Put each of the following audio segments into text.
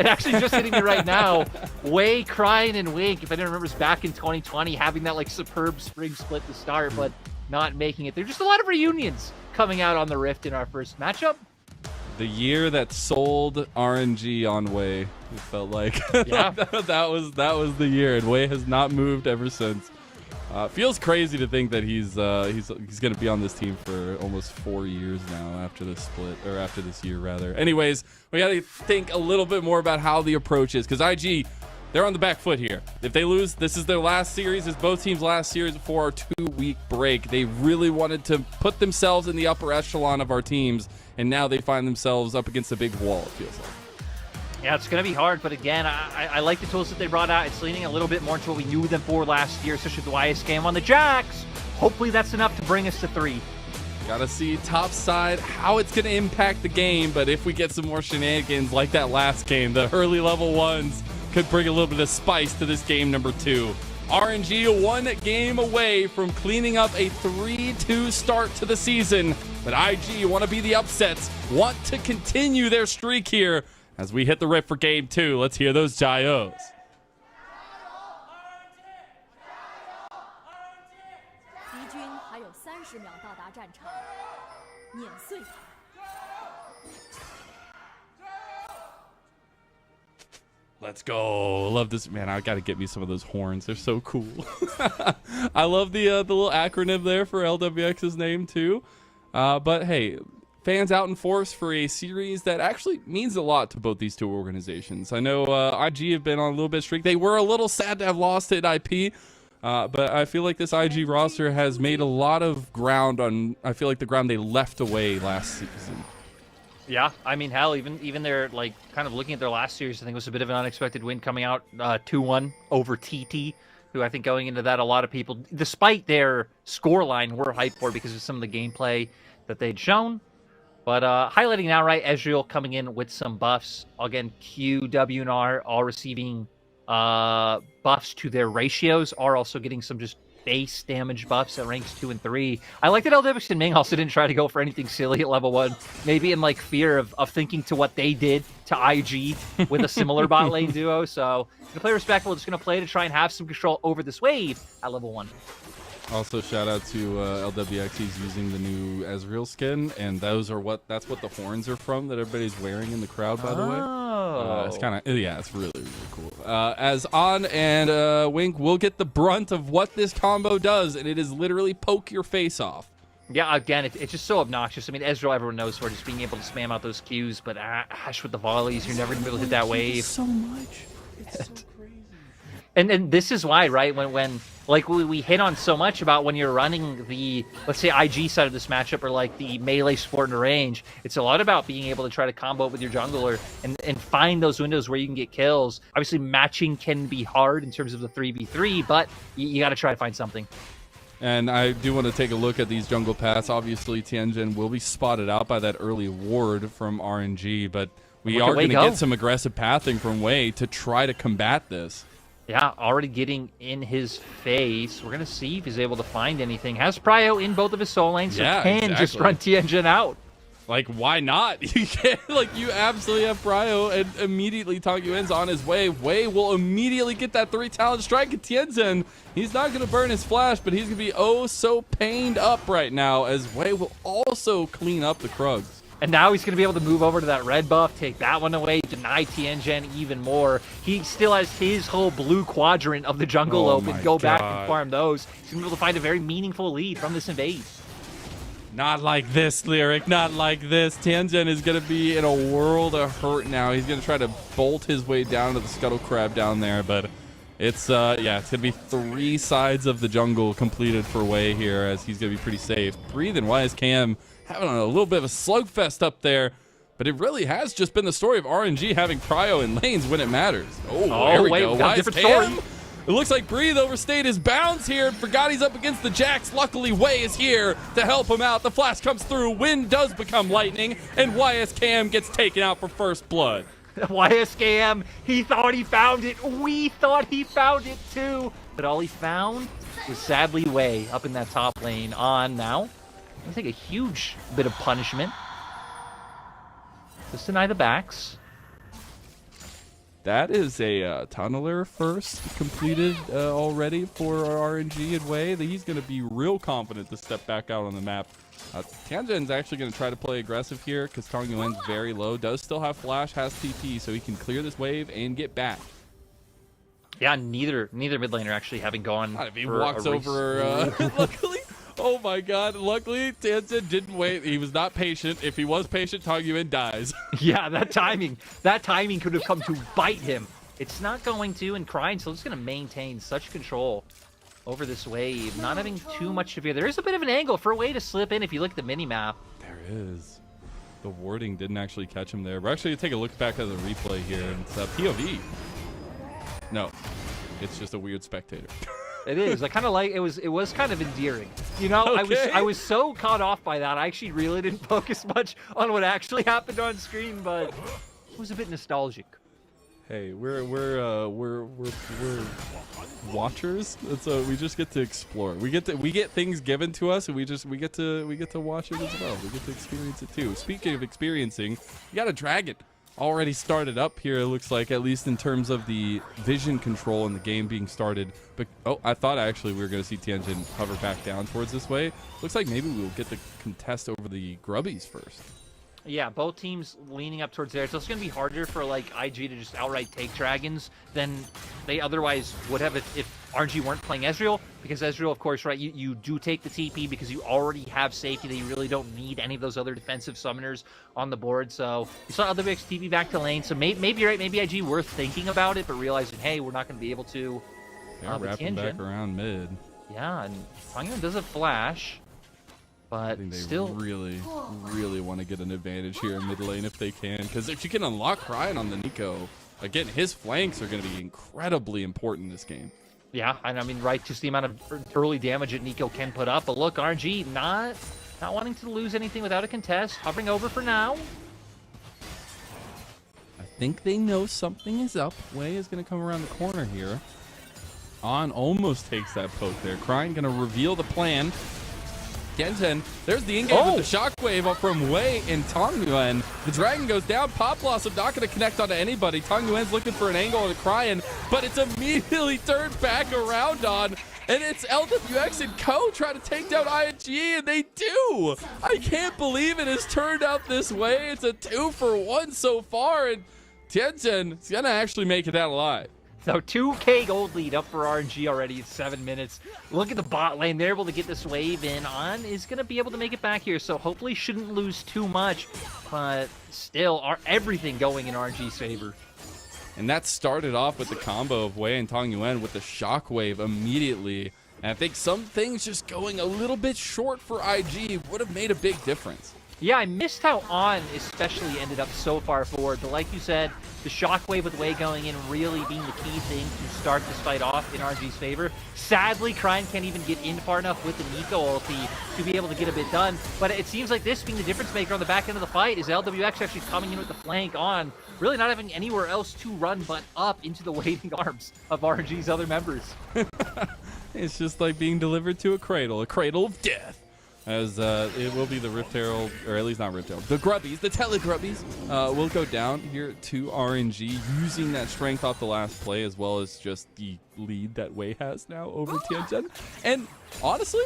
And actually just hitting me right now, Wei, Crying, and Wink, if anyone remembers back in 2020, having that like superb spring split to start, but not making it. There's just a lot of reunions coming out on the Rift in our first matchup. The year that sold RNG on Wei, it felt like. Yeah. that was the year, and Wei has not moved ever since. Feels crazy to think that he's going to be on this team for almost 4 years now after this split, or after this year rather. Anyways, we got to think a little bit more about how the approach is, because IG, they're on the back foot here. If they lose, this is their last series. It's both teams' last series before our 2-week break. They really wanted to put themselves in the upper echelon of our teams, and now they find themselves up against a big wall, it feels like. Yeah, it's going to be hard, but again, I like the tools that they brought out. It's leaning a little bit more into what we knew them for last year, especially the YS game on the Jacks. Hopefully that's enough to bring us to 3. Gotta see top side how it's gonna impact the game, but if we get some more shenanigans like that last game, the early level ones could bring a little bit of spice to this game number 2. RNG 1 game away from cleaning up a 3-2 start to the season, but IG want to be the upsets, want to continue their streak here as we hit the Rift for game 2. Let's hear those Jaios. Let's go. Love this. Man, I got to get me some of those horns. They're so cool. I love the little acronym there for LWX's name too. But hey, fans out in force for a series that actually means a lot to both these two organizations. I know IG have been on a little bit streak. They were a little sad to have lost at IP, but I feel like this IG roster has made a lot of ground on, I feel like, the ground they left away last season. Yeah, I mean, hell, even their, like, kind of looking at their last series, I think it was a bit of an unexpected win coming out 2-1 over TT, who I think going into that, a lot of people, despite their scoreline, were hyped for because of some of the gameplay that they'd shown. But highlighting now, right, Ezreal coming in with some buffs. Again, Q, W, and R all receiving buffs to their ratios, are also getting some just base damage buffs at ranks 2 and 3. I like that LWX and Ming also didn't try to go for anything silly at level 1, maybe in like fear of thinking to what they did to IG with a similar bot lane duo. So gonna play respectful, just gonna play to try and have some control over this wave at level 1. Also, shout out to LWX. He's using the new Ezreal skin, and that's what the horns are from that everybody's wearing in the crowd, by the way. It's kind of, yeah, it's really, really cool. As On and Wink will get the brunt of what this combo does, and it is literally poke your face off. Yeah, again, it's just so obnoxious. I mean, Ezreal, everyone knows for just being able to spam out those Qs, but Ash with the volleys, you're never going to be able to hit that wave. So much. It's so crazy. And this is why, right, when like we hit on so much about when you're running the, let's say, IG side of this matchup, or like the melee support and range, it's a lot about being able to try to combo with your jungler and find those windows where you can get kills. Obviously, matching can be hard in terms of the 3v3, but you got to try to find something. And I do want to take a look at these jungle paths. Obviously, Tianjin will be spotted out by that early ward from RNG, but we are going to get some aggressive pathing from Wei to try to combat this. Yeah, already getting in his face. We're going to see if he's able to find anything. Has Prio in both of his soul lanes, so can just run Tianjin out. Like, why not? You can't, like, you absolutely have Prio, and immediately Tangyuen's on his way. Wei will immediately get that 3-talent strike at Tianjin. He's not going to burn his flash, but he's going to be oh so pained up right now, as Wei will also clean up the Krugs. And now he's going to be able to move over to that red buff, take that one away, deny Tianjin even more. He still has his whole blue quadrant of the jungle open. Go back and farm those. He's going to be able to find a very meaningful lead from this invade. Not like this, Lyric. Not like this. Tianjin is going to be in a world of hurt now. He's going to try to bolt his way down to the Scuttle Crab down there, but it's, yeah, it's going to be 3 sides of the jungle completed for Wei here, as he's going to be pretty safe. Breathe and YSKM having a little bit of a slugfest up there, but it really has just been the story of RNG having Prio in lanes when it matters. There we go. Different story. It looks like Breathe overstayed his bounds here. Forgot he's up against the Jax. Luckily, Wei is here to help him out. The flash comes through. Wind does become lightning, and YSKM gets taken out for first blood. YSKM, he thought he found it. We thought he found it too. But all he found was sadly Wei up in that top lane. On now. I take a huge bit of punishment. Just deny the backs. That is a tunneler first completed already for our RNG and Wei. He's going to be real confident to step back out on the map. Tianjin's actually going to try to play aggressive here because Tong Yuen's very low. Does still have flash, has TP, so he can clear this wave and get back. Yeah, neither mid laner actually having gone. If he walks over, luckily. Oh my god, luckily Tianjin didn't wait. He was not patient. If he was patient, Tong Yuen dies. Yeah, that timing could have come to bite him. It's not going to, and Crying still just going to maintain such control over this wave, not having too much to fear. There is a bit of an angle for a way to slip in if you look at the mini-map. There is. The warding didn't actually catch him there. We're actually going to take a look back at the replay here. It's POV. No, it's just a weird spectator. It is. I kind of like it was kind of endearing. You know, Okay. I was so caught off by that. I actually really didn't focus much on what actually happened on screen, but it was a bit nostalgic. Hey, we're watchers, and so we just get to explore. We get things given to us, and we get to watch it as well. We get to experience it too. Speaking of experiencing, you got a dragon already started up here. It looks like, at least in terms of the vision control in the game being started. But oh, I thought actually we were going to see Tianjin hover back down towards this way. Looks like maybe we'll get the contest over the grubbies first. Yeah, both teams leaning up towards there. So it's going to be harder for like IG to just outright take dragons than they otherwise would have if RNG weren't playing Ezreal. Because Ezreal, of course, right, you do take the TP because you already have safety that you really don't need any of those other defensive summoners on the board. So you saw LWX TP back to lane. So maybe you're right, maybe IG worth thinking about it, but realizing, hey, we're not going to be able to. They're wrapping back around mid. Yeah, and Tong Yuan does a flash. But I think they still, really want to get an advantage here in mid lane if they can. Because if you can unlock Ryan on the Nico, again, his flanks are going to be incredibly important in this game. yeah, and I mean, right, just the amount of early damage that Nico can put up. But look, RNG not wanting to lose anything without a contest, hovering over for now. I think they know something is up. Wei is going to come around the corner here. On almost takes that poke there. Crying going to reveal the plan. Tianjin, there's the in-game with the shockwave up from Wei and Tong Yuan. The dragon goes down. Pop Blossom not going to connect onto anybody. Tong Yuan's looking for an angle and crying, but it's immediately turned back around on. And it's LWX and Co trying to take down ING, and they do. I can't believe it has turned out this way. It's a 2-for-1 so far, and Tianjin is going to actually make it out alive. So 2K gold lead up for RNG already in 7 minutes. Look at the bot lane. They're able to get this wave in. On is going to be able to make it back here, so hopefully shouldn't lose too much. But still, everything going in RNG's favor. And that started off with the combo of Wei and Tong Yuan with the shockwave immediately. And I think some things just going a little bit short for IG would have made a big difference. Yeah, I missed how On especially ended up so far forward. But like you said, the shockwave with Wei going in really being the key thing to start this fight off in RNG's favor. Sadly, Crying can't even get in far enough with the Nico ulti to be able to get a bit done. But it seems like this being the difference maker on the back end of the fight is LWX actually coming in with the flank on, really not having anywhere else to run but up into the waiting arms of RNG's other members. It's just like being delivered to a cradle of death. As it will be the Rift Herald, or at least not Rift Herald, the Grubbies, the Telegrubbies will go down here to RNG, using that strength off the last play, as well as just the lead that Wei has now over Tianjin. And honestly,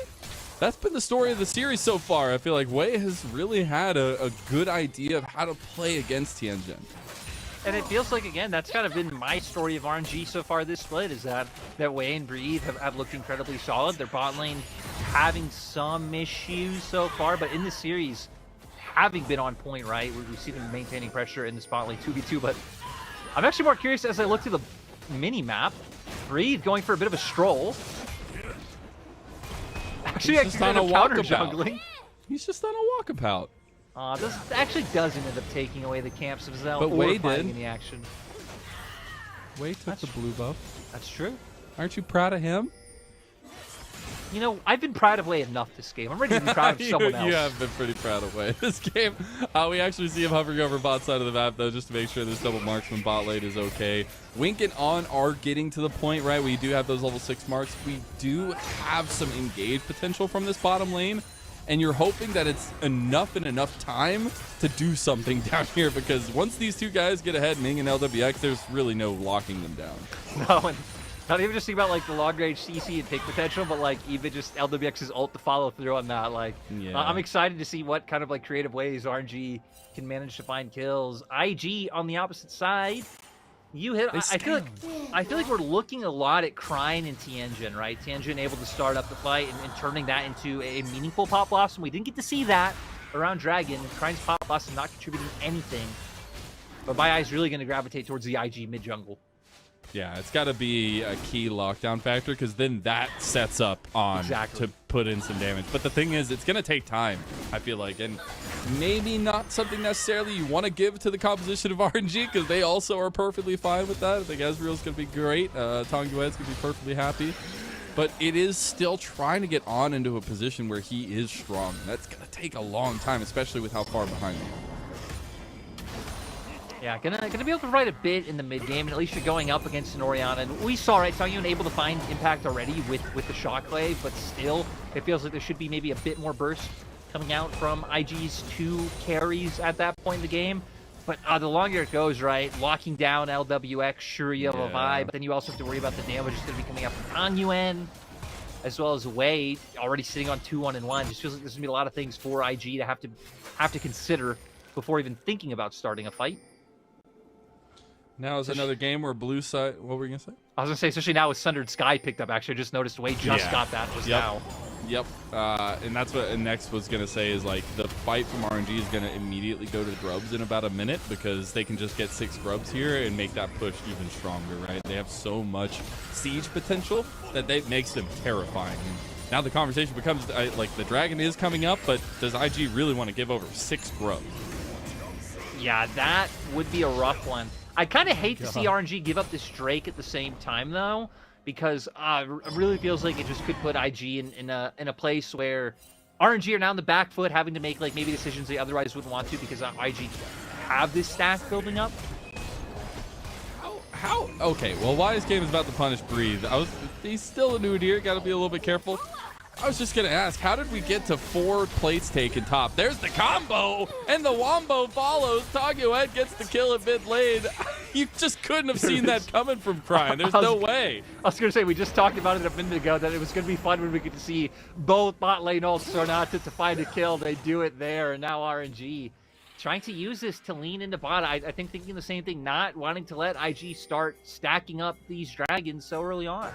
that's been the story of the series so far. I feel like Wei has really had a good idea of how to play against Tianjin. And it feels like, again, that's kind of been my story of RNG so far this split, is that Wei and Breathe have looked incredibly solid. Their bot lane having some issues so far, but in the series, having been on point, right? We see them maintaining pressure in the spot lane 2v2, but I'm actually more curious as I look to the mini-map. Breathe going for a bit of a stroll. Actually, He's just on a counter walkabout. jungling. He's just on a walkabout. This actually doesn't end up taking away the camps of Zell But or Wei fighting did. in the action. Wei took the blue buff. That's true. Aren't you proud of him? You know, I've been proud of Wei enough this game. I'm ready to be proud of someone else. You have been pretty proud of Wei this game. We actually see him hovering over bot side of the map, though, just to make sure this double marksman bot lane is okay. Wink and On are getting to the point, right? We do have those level 6 marks. We do have some engage potential from this bottom lane. and you're hoping that it's enough and enough time to do something down here, because once these two guys get ahead, Ming and LWX, there's really no locking them down. No, and not even just think about like the long range CC and pick potential, but like even just LWX's ult to follow through on that. Like, Yeah. I'm excited to see what kind of like creative ways RNG can manage to find kills. IG on the opposite side, you hit. I feel like we're looking a lot at Krine and Tianjin, right? Tianjin able to start up the fight and turning that into a meaningful pop blossom. We didn't get to see that around Dragon. Krine's pop blossom not contributing anything, but my eye's really going to gravitate towards the IG mid jungle. Yeah, it's got to be a key lockdown factor, because then that sets up on to put in some damage. But the thing is, it's going to take time, I feel like, and maybe not something necessarily you want to give to the composition of RNG, because they also are perfectly fine with that. I think Ezreal's going to be great. Tong Yuen's going to be perfectly happy. But it is still trying to get on into a position where he is strong. That's going to take a long time, especially with how far behind you are. Yeah, gonna be able to provide a bit in the mid game, and at least you're going up against an Orianna. And we saw, right, Tong Yuan able to find impact already with the shockwave, but still, it feels like there should be maybe a bit more burst coming out from IG's 2 carries at that point in the game. But the longer it goes, right, locking down LWX, sure you have a vibe, but then you also have to worry about the damage that's gonna be coming out from Tong Yuan, as well as Wei already sitting on 2-1-1. Just feels like there's gonna be a lot of things for IG to have to consider before even thinking about starting a fight. Now is another game where blue side. What were you gonna say? I was gonna say, especially now with Sundered Sky picked up. Actually, I just noticed Wade just got that just now. Yep. And that's what next was gonna say is like the fight from RNG is gonna immediately go to the grubs in about a minute, because they can just get 6 grubs here and make that push even stronger. Right? They have so much siege potential that makes them terrifying. And now the conversation becomes like the dragon is coming up, but does IG really want to give over 6 grubs? Yeah, that would be a rough one. I kind of hate to see RNG give up this Drake at the same time, though, because it really feels like it just could put IG in a place where RNG are now on the back foot, having to make like maybe decisions they otherwise wouldn't want to, because IG have this stack building up. How? Okay, well, why this game is about to punish Breathe. He's still a new here, got to be a little bit careful. I was just going to ask, how did we get to 4 plates taken top? There's the combo, and the wombo follows. Tong Yuan gets the kill at mid lane. You just couldn't have seen that coming from Krine. There's no way. I was going to say, we just talked about it a minute ago, that it was going to be fun when we get to see both bot lane ults or not to find a kill. They do it there, and now RNG trying to use this to lean into bot. I think thinking the same thing, not wanting to let IG start stacking up these dragons so early on.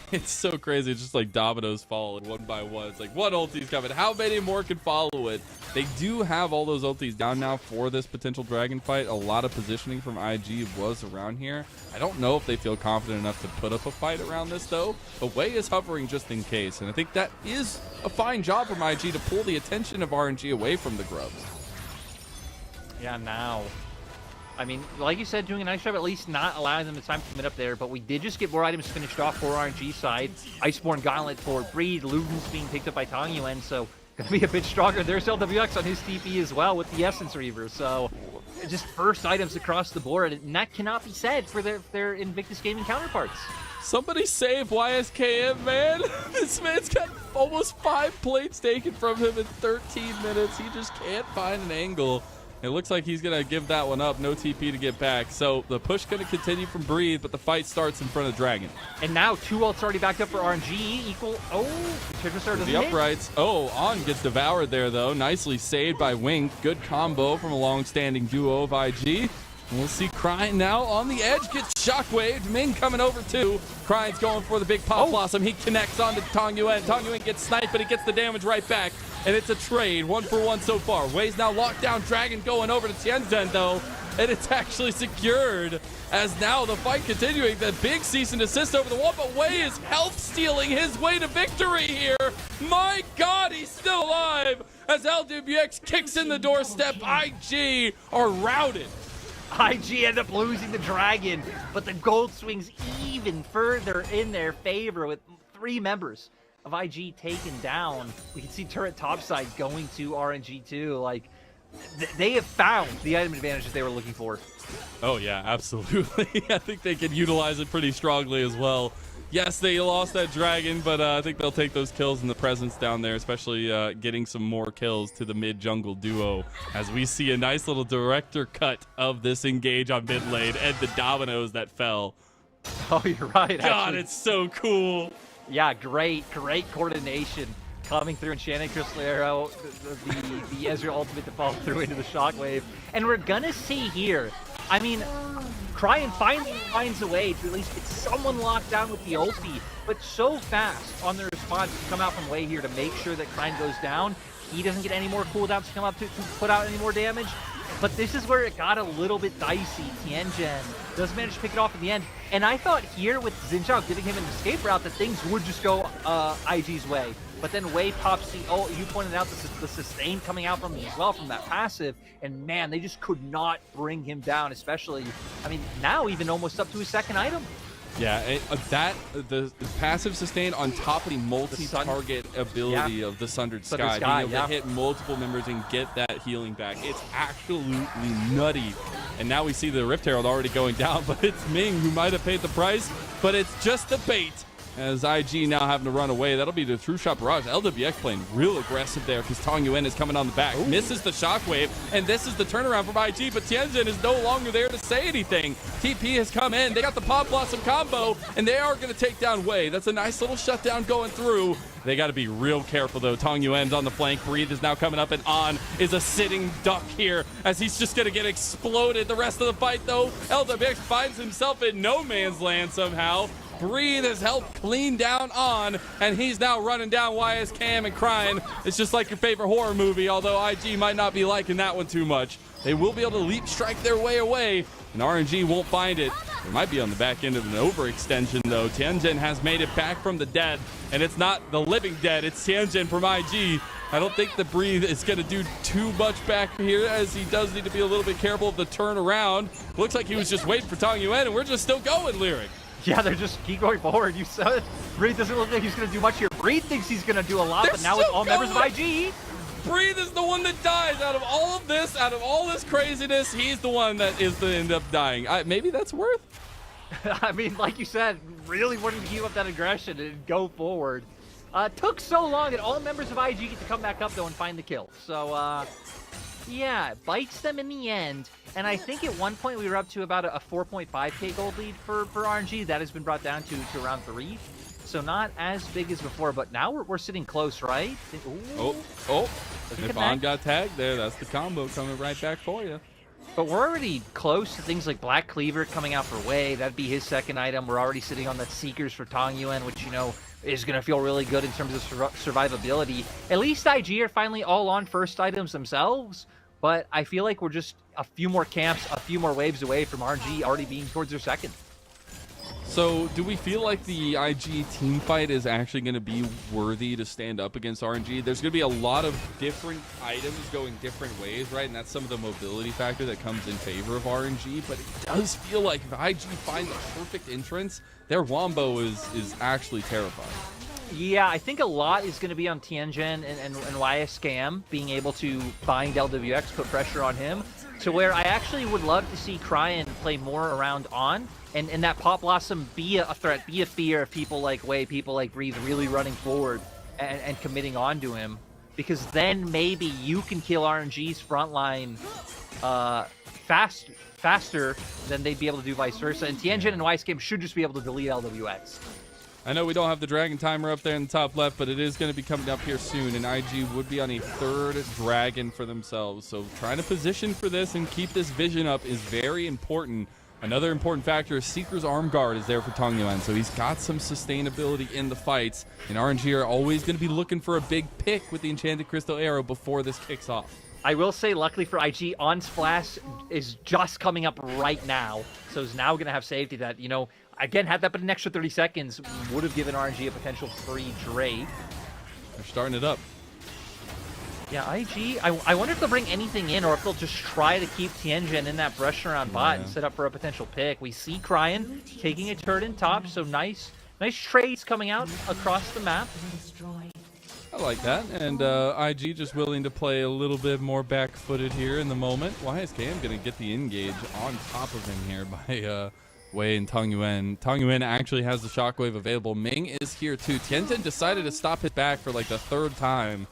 It's so crazy. It's just like dominoes fall one by one. It's like, what ulti's coming? How many more can follow it? They do have all those ultis down now for this potential dragon fight. A lot of positioning from IG was around here. I don't know if they feel confident enough to put up a fight around this, though. But Wei is hovering just in case. And I think that is a fine job from IG to pull the attention of RNG away from the grubs. Yeah, now. I mean, like you said, doing a nice job at least not allowing them the time to commit up there, but we did just get more items finished off for RNG side. Iceborne Gauntlet for Breed, Luden's being picked up by Tong Yuan, so gonna be a bit stronger. There's LWX on his TP as well with the Essence Reaver, so just first items across the board, and that cannot be said for their Invictus Gaming counterparts. Somebody save YSKM, man. This man's got almost 5 plates taken from him in 13 minutes. He just can't find an angle. It looks like he's going to give that one up. No TP to get back. So the push going to continue from Breathe, but the fight starts in front of Dragon. And now 2 ults already backed up for RNG. Equal. Oh, the uprights. Oh, On gets devoured there, though. Nicely saved by Wink. Good combo from a long-standing duo of IG. And we'll see Krine now on the edge. Gets shockwaved. Ming coming over too. Krine's going for the big pop blossom. He connects onto Tong Yuan. Tong Yuan gets sniped, but he gets the damage right back. And it's a trade, 1-for-1 so far. Wei's now locked down. Dragon going over to Tianjin, though. And it's actually secured as now the fight continuing. The big cease and desist over the wall, but Wei is health stealing his way to victory here. My God, he's still alive as LWX kicks in the doorstep. IG are routed. IG end up losing the Dragon, but the gold swings even further in their favor with 3 members of IG taken down. We can see turret topside going to RNG too. Like, they have found the item advantages they were looking for. Oh yeah, absolutely. I think they can utilize it pretty strongly as well. Yes, they lost that dragon, but I think they'll take those kills and the presence down there, especially getting some more kills to the mid-jungle duo as we see a nice little director cut of this engage on mid lane and the dominoes that fell. Oh, you're right. God, actually. it's so cool. Yeah, great coordination coming through. Enchanted Crystal Arrow, the Ezreal ultimate to fall through into the shockwave. And we're gonna see here, I mean, Cryan finally finds a way to at least get someone locked down with the ulti, but so fast on the response to come out from Wei here to make sure that Cryan goes down. He doesn't get any more cooldowns to come up to put out any more damage. But this is where it got a little bit dicey. Tianjin does manage to pick it off in the end. And I thought here with Xin Zhao giving him an escape route that things would just go IG's way. But then Wei pops the ult. You pointed out the sustain coming out from him as well from that passive. And man, they just could not bring him down, especially, I mean, now even almost up to his second item. Yeah, the passive sustain on top of the multi-target ability of the Sundered Sky, being able to hit multiple members and get that healing back. It's absolutely nutty. And now we see the Rift Herald already going down, but it's Ming who might have paid the price, but it's just the bait. As IG now having to run away. That'll be the True Shot Barrage. LWX playing real aggressive there because Tong Yuen is coming on the back. Ooh. Misses the shockwave, and this is the turnaround from IG, but Tianjin is no longer there to say anything. TP has come in. They got the Pod Blossom combo, and they are going to take down Wei. That's a nice little shutdown going through. They got to be real careful, though. Tong Yuen's on the flank. Breathe is now coming up, and On is a sitting duck here as he's just going to get exploded the rest of the fight, though. LWX finds himself in no man's land somehow. Breathe has helped clean down On, and he's now running down YS Cam and crying. It's just like your favorite horror movie, although IG might not be liking that one too much. They will be able to leap strike their way away, and RNG won't find it. They might be on the back end of an overextension, though. Tianjin has made it back from the dead, and it's not the living dead, it's Tianjin from IG. I don't think the Breathe is going to do too much back here, as he does need to be a little bit careful of the turnaround. Looks like he was just waiting for Tong Yuen, and we're just still going, Lyric. Yeah, they're just keep going forward. You said it. Breathe doesn't look like he's going to do much here. Breathe thinks he's going to do a lot, but now with all members of IG. Breathe is the one that dies out of all of this, out of all this craziness. He's the one that is to end up dying. Maybe that's worth. I mean, like you said, really wanting to keep up that aggression and go forward. Took so long, and all members of IG get to come back up, though, and find the kill. So, yeah, it bites them in the end. And I think at one point we were up to about a 4.5k gold lead for RNG. That has been brought down to around 3. So not as big as before, but now we're sitting close, right? Ooh. Oh. If On got tagged there, that's the combo coming right back for you. But we're already close to things like Black Cleaver coming out for Wei. That'd be his second item. We're already sitting on that Seekers for Tong Yuen, which, you know, is going to feel really good in terms of survivability. At least IG are finally all on first items themselves. But I feel like we're just a few more camps, a few more waves away from RNG already being towards their second. So do we feel like the IG team fight is actually going to be worthy to stand up against RNG? There's going to be a lot of different items going different ways, right? And that's some of the mobility factor that comes in favor of RNG. But it does feel like if IG find the perfect entrance, their wombo is actually terrifying. Yeah, I think a lot is going to be on Tianjin and YS Scam being able to bind LWX, put pressure on him, to where I actually would love to see Cryan play more around On, and that Pop Blossom be a threat, be a fear of people like Wei, people like Breathe really running forward and committing on to him, because then maybe you can kill RNG's frontline faster than they'd be able to do vice versa, and Tianjin and YS Scam should just be able to delete LWX. I know we don't have the Dragon timer up there in the top left, but it is going to be coming up here soon, and IG would be on a third Dragon for themselves. So trying to position for this and keep this vision up is very important. Another important factor is Seeker's Arm Guard is there for Tong Yuen, so he's got some sustainability in the fights, and RNG are always going to be looking for a big pick with the Enchanted Crystal Arrow before this kicks off. I will say, luckily for IG, On Splash is just coming up right now, so is now going to have safety that, you know, again, had that been an extra 30 seconds, would have given RNG a potential free Drake. They're starting it up. Yeah, IG, I wonder if they'll bring anything in or if they'll just try to keep Tianjin in that brush around bot and set up for a potential pick. We see Cryan taking a turret in top, so nice trades coming out across the map. I like that, and IG just willing to play a little bit more back-footed here in the moment. YSKM going to get the engage on top of him here by Wei and Tong Yuan. Tong Yuan actually has the shockwave available. Ming is here too. Tianzhen decided to stop his back for like the 3rd time.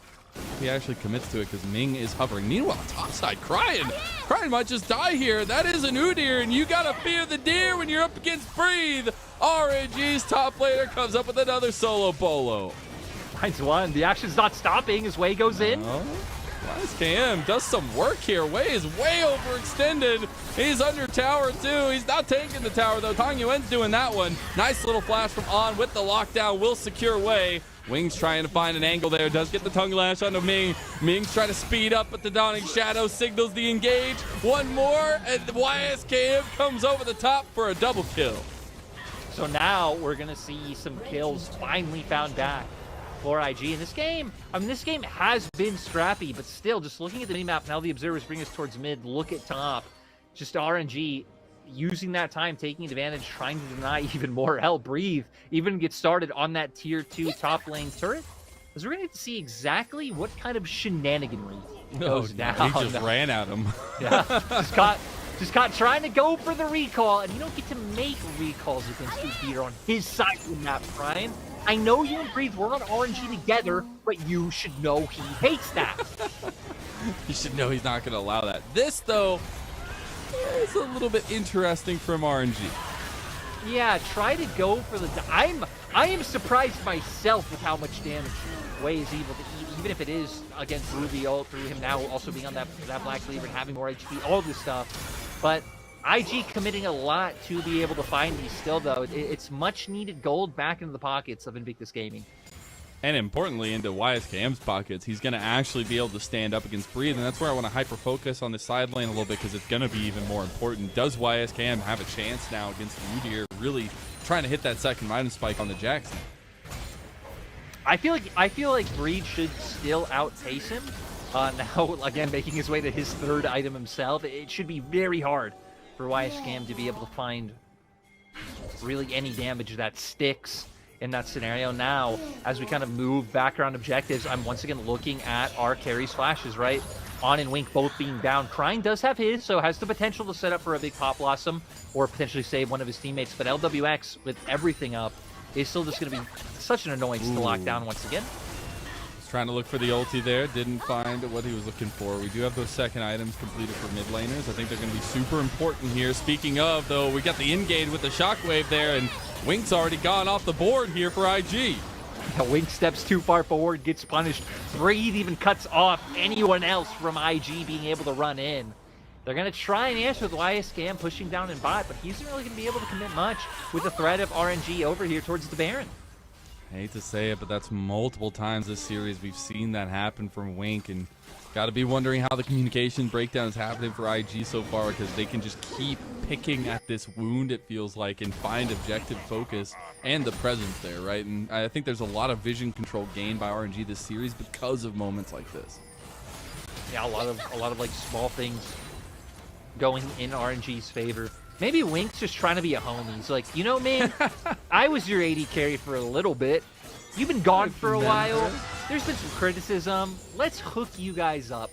He actually commits to it because Ming is hovering. Meanwhile, topside, Crying might just die here. That is an Udyr, and you gotta fear the deer when you're up against Breathe. RNG's top laner comes up with another solo bolo. Finds one. The action's not stopping as Wei goes in. YSKM does some work here. Wei is way overextended. He's under tower too. He's not taking the tower though. Tong Yuan's doing that one. Nice little flash from On with the lockdown. Will secure Wei. Wings trying to find an angle there. Does get the tongue lash onto Ming. Ming's trying to speed up, but the Dawning Shadow signals the engage. One more, and YSKM comes over the top for a double kill. So now we're going to see some kills finally found back for IG in this game. I mean, this game has been scrappy, but still, just looking at the minimap, now the observers bring us towards mid. Look at top. Just RNG using that time, taking advantage, trying to deny even more. Hell, Breathe even get started on that tier 2 top lane turret. Because we're going to see exactly what kind of shenaniganry goes down. He just ran at him. Yeah, just caught trying to go for the recall, and you don't get to make recalls against Udyr on his side of the map, Brian. I know you and Breathe were on RNG together, but you should know he hates that. You should know he's not going to allow that. This, though, is a little bit interesting from RNG. Yeah, try to go for the... I am surprised myself with how much damage Wei is able to eat, even if it is against Ruby, all through him now also being on that Black Cleaver and having more HP, all this stuff. But IG committing a lot to be able to find these still, though. It's much needed gold back into the pockets of Invictus Gaming. And importantly, into YSKM's pockets, he's going to actually be able to stand up against Breathe, and that's where I want to hyper-focus on the side lane a little bit because it's going to be even more important. Does YSKM have a chance now against Udyr, really trying to hit that second item spike on the Jackson? I feel like Breed should still outpace him. Now, again, making his way to his 3rd item himself, it should be very hard for YSKM to be able to find really any damage that sticks in that scenario. Now, as we kind of move background objectives, I'm once again looking at our carries flashes, right? On and Wink both being down. Crying does have his, so has the potential to set up for a big Pop Blossom or potentially save one of his teammates. But LWX, with everything up, is still just going to be such an annoyance to lock down once again. He's trying to look for the ulti there. Didn't find what he was looking for. We do have those second items completed for mid laners. I think they're going to be super important here. Speaking of, though, we got the engage with the shockwave there, and Wink's already gone off the board here for IG. Yeah, Wink steps too far forward, gets punished. Breathe even cuts off anyone else from IG being able to run in. They're going to try and answer with YSKM pushing down in bot, but he's not really going to be able to commit much with the threat of RNG over here towards the Baron. I hate to say it, but that's multiple times this series we've seen that happen from Wink, and got to be wondering how the communication breakdown is happening for IG so far, because they can just keep picking at this wound, it feels like, and find objective focus and the presence there, right? And I think there's a lot of vision control gained by RNG this series because of moments like this. Yeah, a lot of like small things going in RNG's favor. Maybe Wink's just trying to be a homie. He's like, you know, man, I was your AD carry for a little bit. You've been gone for a while. There's been some criticism. Let's hook you guys up.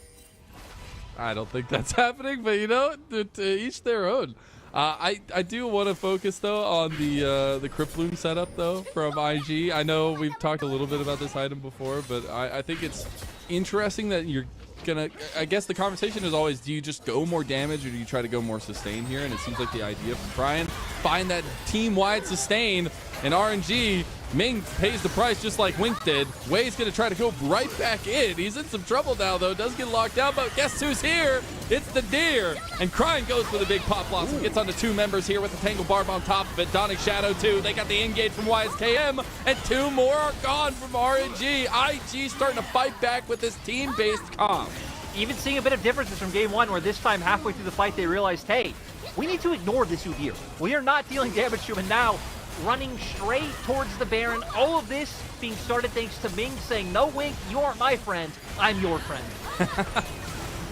I don't think that's happening, but you know, to each their own. I do want to focus though on the Cripploom setup though from IG. I know we've talked a little bit about this item before, but I think it's interesting that you're gonna, I guess the conversation is always, do you just go more damage or do you try to go more sustain here? And it seems like the idea for Brian, find that team-wide sustain, and RNG, Ming pays the price just like Wink did. Wei's gonna try to go right back in. He's in some trouble now though, does get locked down, but guess who's here? It's the Deer, and Crying goes for the big pop blossom. Gets onto 2 members here with the Tangle Barb on top of it. Dawning Shadow too. They got the engage from YSKM, and 2 more are gone from RNG. IG starting to fight back with this team-based comp. Even seeing a bit of differences from game 1, where this time halfway through the fight they realized, hey, we need to ignore this Udyr. We are not dealing damage to him, and now running straight towards the Baron. All of this being started thanks to Ming saying, no, Wink, you aren't my friend, I'm your friend.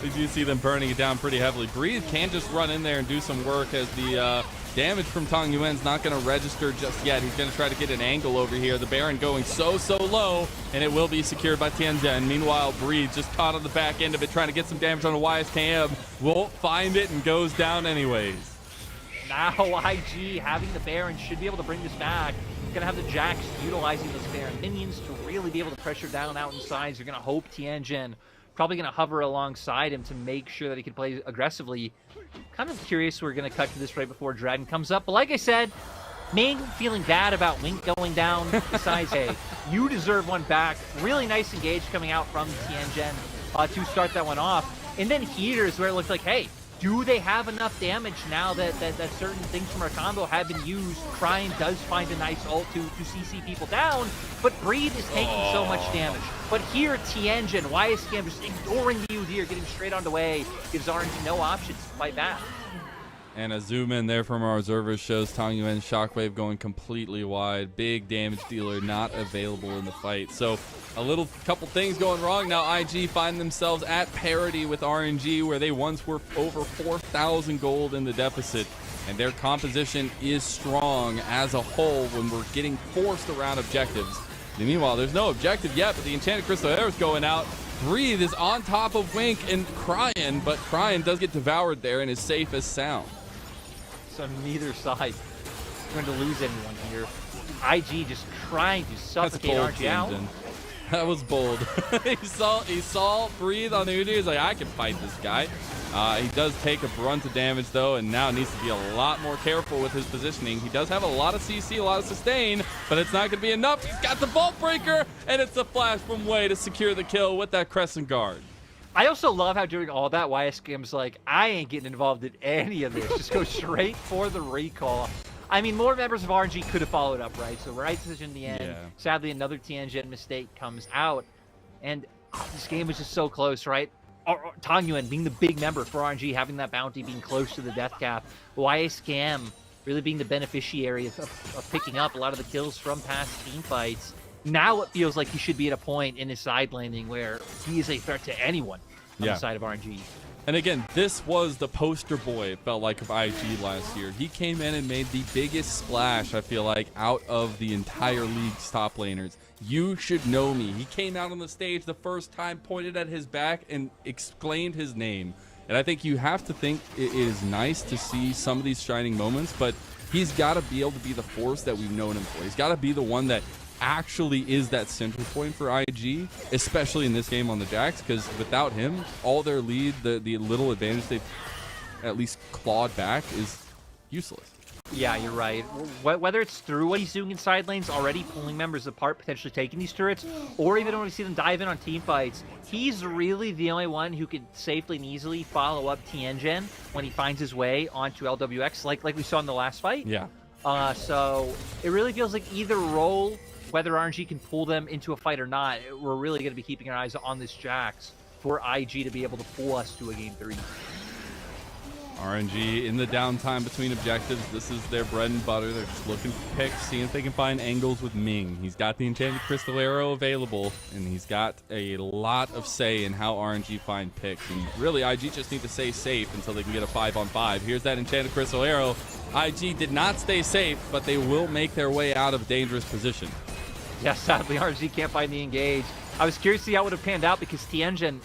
We do see them burning it down pretty heavily. Breathe can just run in there and do some work, as the damage from Tong Yuan's not going to register just yet. He's going to try to get an angle over here. The Baron going so low, and it will be secured by Tianzhen. Meanwhile, Breathe just caught on the back end of it, trying to get some damage on a YSKM. Won't find it and goes down anyways. now IG having the Baron should be able to bring this back. Gonna have the Jax utilizing those Baron minions to really be able to pressure down out inside. You're gonna hope Tianjin probably gonna hover alongside him to make sure that he can play aggressively. Kind of curious, we're gonna cut to this right before Dragon comes up, but like I said, Ming feeling bad about Link going down. Besides, hey, you deserve one back. Really nice engage coming out from Tianjin to start that one off. And then here's where it looks like, hey, do they have enough damage now that certain things from our combo have been used? Cryin does find a nice ult to CC people down, but Breathe is taking so much damage. But here, Tianjin, YSCM just ignoring the Udyr, getting straight on the way, gives RNG no options to fight back. And a zoom in there from our observers shows Tangyuan Shockwave going completely wide. Big damage dealer not available in the fight. So a couple things going wrong. Now IG find themselves at parity with RNG, where they once were over 4,000 gold in the deficit. And their composition is strong as a whole when we're getting forced around objectives. And meanwhile, there's no objective yet, but the Enchanted Crystal Arrow is going out. Breathe is on top of Wink and Cryin, but Cryin does get devoured there and is safe as sound. So neither side is going to lose anyone here. IG just trying to suffocate RNG out. That was bold. he saw Breathe on the Udyr. He's like, I can fight this guy. He does take a brunt of damage, though, and now needs to be a lot more careful with his positioning. He does have a lot of CC, a lot of sustain, but it's not going to be enough. He's got the Vault Breaker, and it's a flash from Wei to secure the kill with that Crescent Guard. I also love how during all that, YSKM's like, I ain't getting involved in any of this. Just go straight for the recall. I mean, more members of RNG could have followed up, right? So right decision in the end. Yeah. Sadly, another Tianjin mistake comes out. And this game was just so close, right? Tangyuan being the big member for RNG, having that bounty, being close to the death cap. YSKM really being the beneficiary of picking up a lot of the kills from past team fights. Now it feels like he should be at a point in his side laning where he is a threat to anyone on the side of RNG. And again, this was the poster boy, it felt like, of IG last year. He came in and made the biggest splash, I feel like, out of the entire league's top laners. You should know me. He came out on the stage the first time, pointed at his back, and exclaimed his name. And I think you have to think it is nice to see some of these shining moments, but he's got to be able to be the force that we've known him for. He's got to be the one that actually is that center point for IG, especially in this game on the Jax, because without him, all their lead, the little advantage they've at least clawed back is useless. Yeah, you're right. Whether it's through what he's doing in side lanes, already pulling members apart, potentially taking these turrets, or even when we see them dive in on team fights, he's really the only one who could safely and easily follow up Tianjin when he finds his way onto LWX, like we saw in the last fight. Yeah. So it really feels like either role, whether RNG can pull them into a fight or not, we're really going to be keeping our eyes on this Jax for IG to be able to pull us to a game 3. RNG in the downtime between objectives. This is their bread and butter. They're just looking for picks, seeing if they can find angles with Ming. He's got the Enchanted Crystal Arrow available, and he's got a lot of say in how RNG find picks. And really, IG just need to stay safe until they can get a 5-on-5. Here's that Enchanted Crystal Arrow. IG did not stay safe, but they will make their way out of dangerous position. Yeah, sadly, RNG can't find the engage. I was curious to see how it would have panned out because Tianjin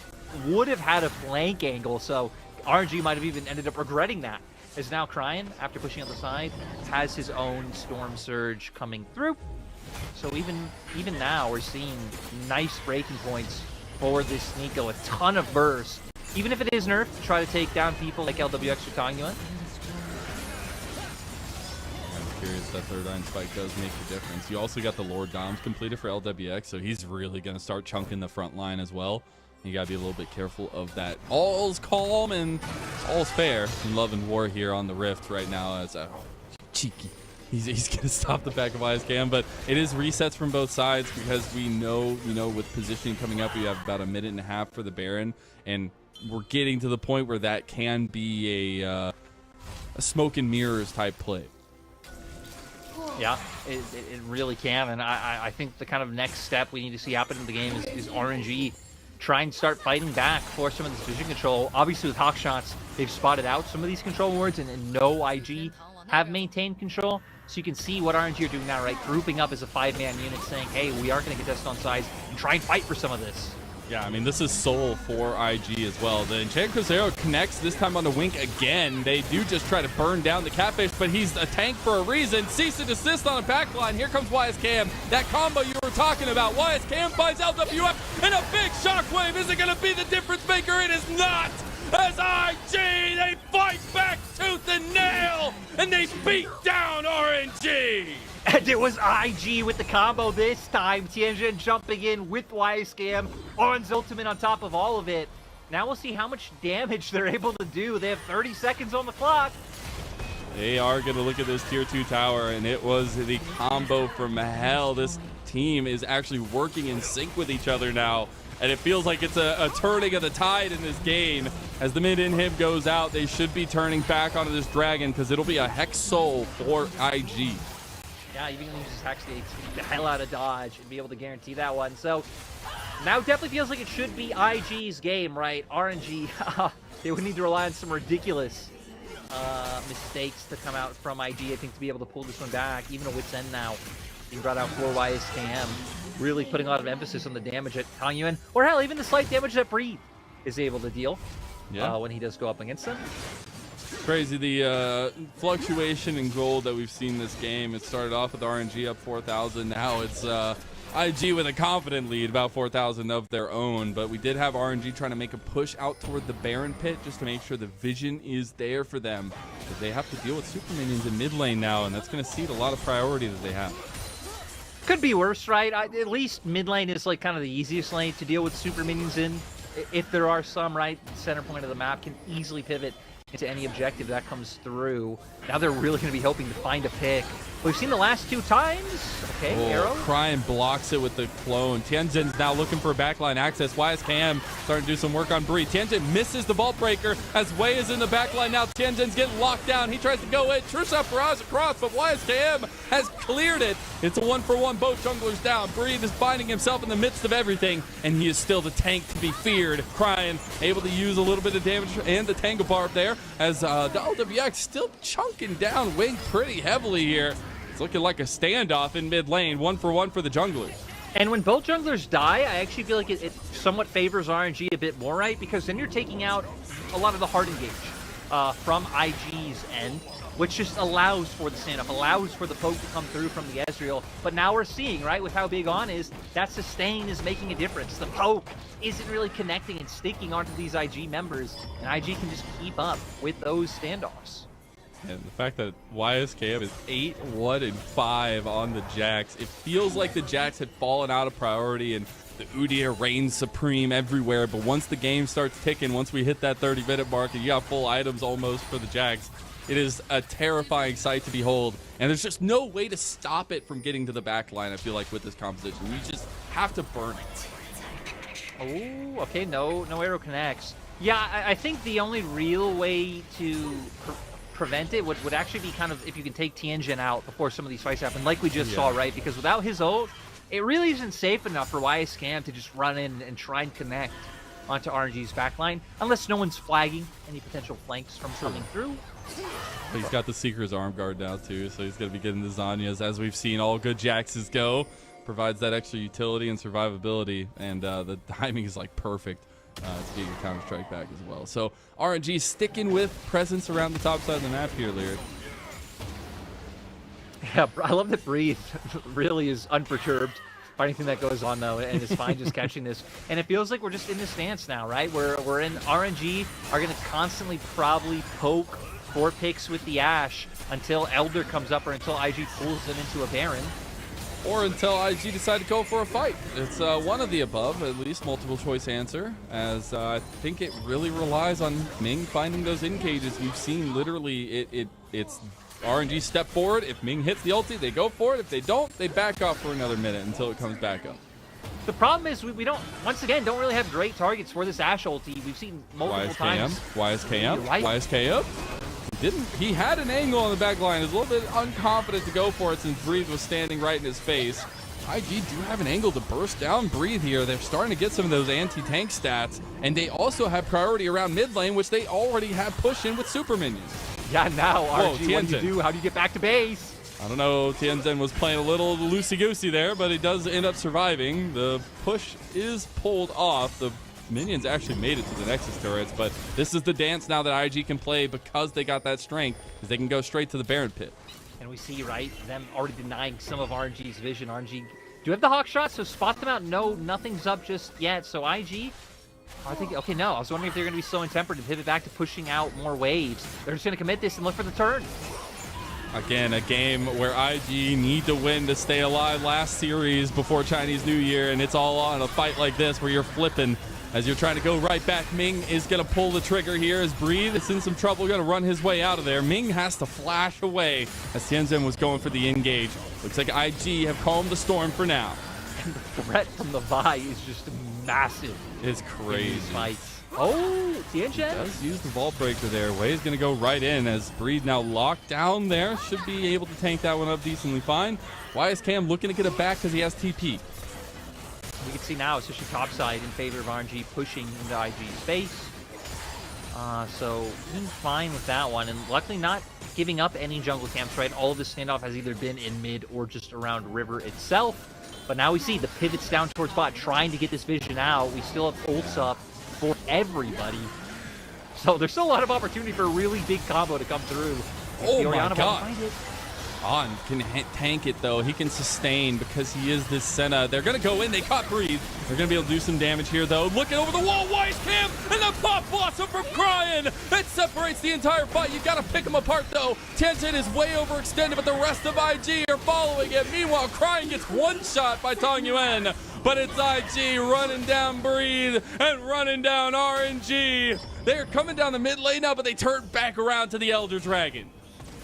would have had a flank angle, so RNG might have even ended up regretting that. As now Cryin, after pushing on the side, has his own Storm Surge coming through. So even now, we're seeing nice breaking points for this Nico. A ton of burst. Even if it is nerfed to try to take down people like LWX or Tangyuan. Curious, that third iron spike does make the difference. You also got the Lord Doms completed for LWX, so he's really going to start chunking the front line as well. You got to be a little bit careful of that. All's calm and all's fair in Love and War here on the Rift right now. As cheeky, he's going to stop the back of ISCAM, but it is resets from both sides because we know, with positioning coming up, we have about a minute and a half for the Baron, and we're getting to the point where that can be a smoke and mirrors type play. Yeah, it really can, and I think the kind of next step we need to see happen in the game is RNG try and start fighting back for some of this vision control. Obviously with Hawk Shots, they've spotted out some of these control wards, and no IG have maintained control. So you can see what RNG are doing now, right? Grouping up as a 5-man unit saying, hey, we are going to get tested on sides and try and fight for some of this. Yeah, I mean, this is soul for IG as well. The Enchant Cruzeiro connects, this time on the Wink again. They do just try to burn down the Catfish, but he's a tank for a reason. Cease and desist on a backline. Here comes YSKM. That combo you were talking about. YSKM finds LWF, and a big shockwave. Is it going to be the difference maker? It is not. As IG, they fight back tooth and nail, and they beat down RNG. And it was IG with the combo this time. Tianjin jumping in with YSKM. Oran's ultimate on top of all of it. Now we'll see how much damage they're able to do. They have 30 seconds on the clock. They are going to look at this tier 2 tower, and it was the combo from hell. This team is actually working in sync with each other now, and it feels like it's a turning of the tide in this game. As the mid inhib goes out, they should be turning back onto this dragon because it'll be a Hex Soul for IG. Yeah, even when you just actually take the hell out of dodge and be able to guarantee that one. So now it definitely feels like it should be IG's game, right? RNG, they would need to rely on some ridiculous mistakes to come out from IG, I think, to be able to pull this one back. Even a Wit's End now being brought out for YSKM, really putting a lot of emphasis on the damage that Tangyuan, or hell, even the slight damage that Breathe is able to deal when he does go up against them. Crazy, the fluctuation in gold that we've seen this game. It started off with RNG up 4,000. Now it's IG with a confident lead, about 4,000 of their own. But we did have RNG trying to make a push out toward the Baron pit just to make sure the vision is there for them. But they have to deal with super minions in mid lane now, and that's going to cede a lot of priority that they have. Could be worse, right? At least mid lane is like kind of the easiest lane to deal with super minions in. If there are some, right, center point of the map can easily pivot into any objective that comes through. Now they're really going to be hoping to find a pick. We've seen the last 2 times. Okay, Arrow. Cryan blocks it with the clone. Tianjin's now looking for backline access. YSKM starting to do some work on Bree. Tianjin misses the vault breaker as Wei is in the backline now. Tianjin's getting locked down. He tries to go in. True Shot barrage across, but YSKM has cleared it. It's a 1-for-1. Both junglers down. Bree is finding himself in the midst of everything, and he is still the tank to be feared. Cryan able to use a little bit of damage and the Tango Barb there as the LWX still chunking down Wing pretty heavily here. It's looking like a standoff in mid lane, 1-for-1 for the junglers. And when both junglers die, I actually feel like it somewhat favors RNG a bit more, right? Because then you're taking out a lot of the hard engage from IG's end, which just allows for the standoff, allows for the poke to come through from the Ezreal. But now we're seeing, right, with how big On is, that sustain is making a difference. The poke isn't really connecting and sticking onto these IG members, and IG can just keep up with those standoffs. And the fact that YSKM is 8-1-5 on the Jax, it feels like the Jax had fallen out of priority and the Udyr reigns supreme everywhere. But once the game starts ticking, once we hit that 30-minute mark and you got full items almost for the Jax, it is a terrifying sight to behold. And there's just no way to stop it from getting to the back line, I feel like, with this composition. We just have to burn it. Oh, okay, no arrow connects. Yeah, I think the only real way to prevent it would actually be kind of if you can take Tianjin out before some of these fights happen, like we just saw, right? Because without his ult, it really isn't safe enough for YSKM to just run in and try and connect onto RNG's backline, unless no one's flagging any potential flanks from coming through. He's got the Seeker's arm guard now too, so he's going to be getting the Zanyas, as we've seen all good Jaxes go. Provides that extra utility and survivability, and the timing is like perfect to get your Counter-Strike back as well. So RNG sticking with presence around the top side of the map here, Lyric. Yeah, I love that Breathe really is unperturbed by anything that goes on, though, and is fine just catching this. And it feels like we're just in this dance now, right? We're in RNG, are going to constantly probably poke for picks with the Ashe until Elder comes up or until IG pulls them into a Baron. Or until IG decide to go for a fight. It's one of the above, at least multiple choice answer, as I think it really relies on Ming finding those in cages. We've seen literally it's RNG step forward. If Ming hits the ulti, they go for it. If they don't, they back off for another minute until it comes back up. The problem is we don't, once again, don't really have great targets for this Ashe ulti. We've seen multiple times. YSKM? Right. YSKM? He had an angle on the back line. He was a little bit unconfident to go for it since Breathe was standing right in his face. IG do have an angle to burst down Breathe here. They're starting to get some of those anti-tank stats, and they also have priority around mid lane, which they already have push in with super minions. Yeah, now RNG, Whoa, what do you do? How do you get back to base? I don't know, Tianzhen was playing a little loosey-goosey there, but he does end up surviving. The push is pulled off. The minions actually made it to the Nexus turrets, but this is the dance now that IG can play because they got that strength, because they can go straight to the Baron pit. And we see, right, them already denying some of RNG's vision. RNG do have the hawk shot, so spot them out. No, nothing's up just yet. So IG, I think, okay, no. I was wondering if they're going to be slow and tempered and pivot back to pushing out more waves. They're just going to commit this and look for the turn. Again, a game where IG need to win to stay alive last series before Chinese New Year, and it's all on a fight like this where you're flipping as you're trying to go right back. Ming is going to pull the trigger here as Breathe is in some trouble, going to run his way out of there. Ming has to flash away as Tianzhen was going for the engage. Looks like IG have calmed the storm for now. And the threat from the Vi is just massive. It's crazy. In these fights. Oh, Tianzhen does use the vault breaker there. Wei is going to go right in as Breed now locked down there. Should be able to tank that one up decently fine. YSKM looking to get it back because he has TP. We can see now, especially topside in favor of RNG pushing into IG's space. So being fine with that one, and luckily not giving up any jungle camps, right? All of the standoff has either been in mid or just around river itself. But now we see the pivots down towards bot, trying to get this vision out. We still have ults up for everybody. So there's still a lot of opportunity for a really big combo to come through. Oh my god. On can tank it though. He can sustain because he is this Senna. They're gonna go in. They caught Breathe. They're gonna be able to do some damage here though. Looking over the wall, YSKM and the pop blossom from Crying. It separates the entire fight. You gotta pick them apart though. Tianzhen is way overextended, but the rest of IG are following it. Meanwhile, Crying gets one shot by Tong Yuan, but it's IG running down Breathe and running down RNG. They're coming down the mid lane now, but they turn back around to the Elder Dragon.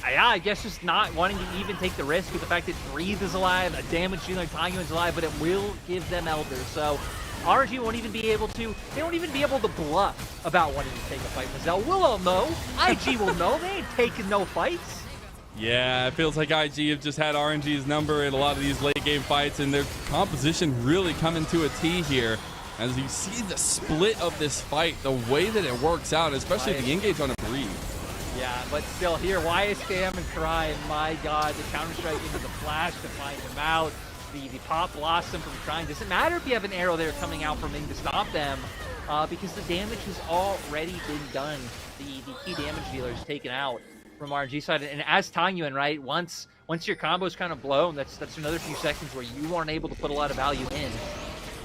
Yeah, I guess just not wanting to even take the risk with the fact that Breathe is alive, a damage dealer Tong Yuan's alive, but it will give them Elder. So RNG won't even be able to, they won't even be able to bluff about wanting to take a fight with Zell. We'll all know. IG will know. They ain't taking no fights. Yeah, it feels like IG have just had RNG's number in a lot of these late game fights, and their composition really coming to a T here. As you see the split of this fight, the way that it works out, especially the engage on a Breathe. Yeah, but still here, YSKM and Cry, my god, the counter-strike into the flash to find him out. The pop blossom from Crying. Doesn't matter if you have an arrow there coming out from Ming to stop them, because the damage has already been done. The key damage dealer is taken out from RNG side. And as Tong Yuan, right, once your combo's kind of blown, that's another few seconds where you weren't able to put a lot of value in.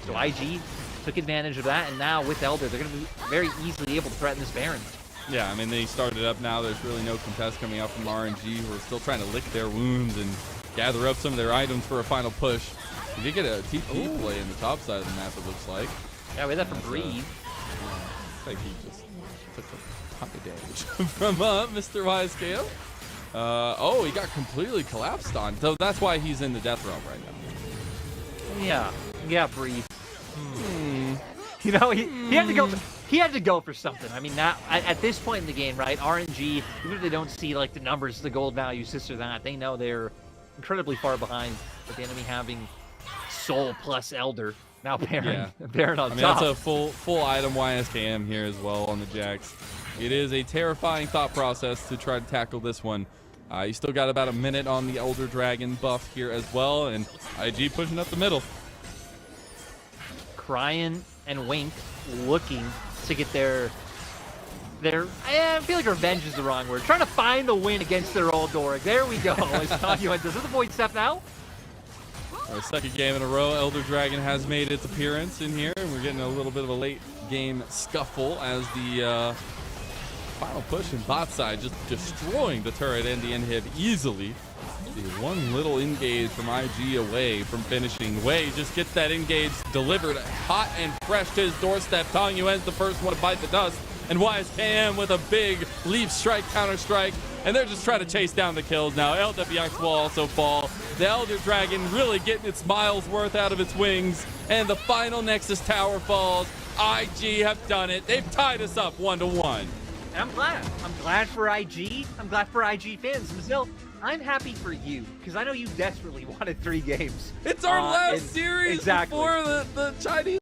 So IG took advantage of that, and now with Elder, they're going to be very easily able to threaten this Baron. Yeah, I mean, they started up now. There's really no contest coming out from RNG, who are still trying to lick their wounds and gather up some of their items for a final push. You did get a TP play in the top side of the map, it looks like. Yeah, we had that from Breathe. Looks like he just took a ton of damage from Mr. YSKO. Oh, he got completely collapsed on. So that's why he's in the death realm right now. Yeah, Breathe. You know, he had to go. He had to go for something. I mean, now at this point in the game, right? RNG, even if they don't see like the numbers, the gold values, this or that, they know they're incredibly far behind. With the enemy having Soul plus Elder, now Baron, Baron on top. That's a full item YSKM here as well on the Jax. It is a terrifying thought process to try to tackle this one. You still got about a minute on the Elder Dragon buff here as well, and IG pushing up the middle. Crying and Wink looking to get their I feel like revenge is the wrong word. Trying to find the win against their old Doric. There we go. As Tong Yuan does. Is it the void step now? Our second game in a row, Elder Dragon has made its appearance in here, and we're getting a little bit of a late game scuffle as the final push in bot side just destroying the turret and the inhib easily. The one little engage from IG away from finishing. Wei just gets that engage delivered hot and fresh to his doorstep. Tong Yuan's the first one to bite the dust, and YSKM with a big leap strike, counter strike, and they're just trying to chase down the kills now. LWX will also fall. The Elder Dragon really getting its miles worth out of its wings, and the final Nexus Tower falls. IG have done it. They've tied us up 1-1. And I'm glad. I'm glad for IG. I'm glad for IG fans. Mazil, I'm happy for you, because I know you desperately wanted 3 games. It's our last series before the Chinese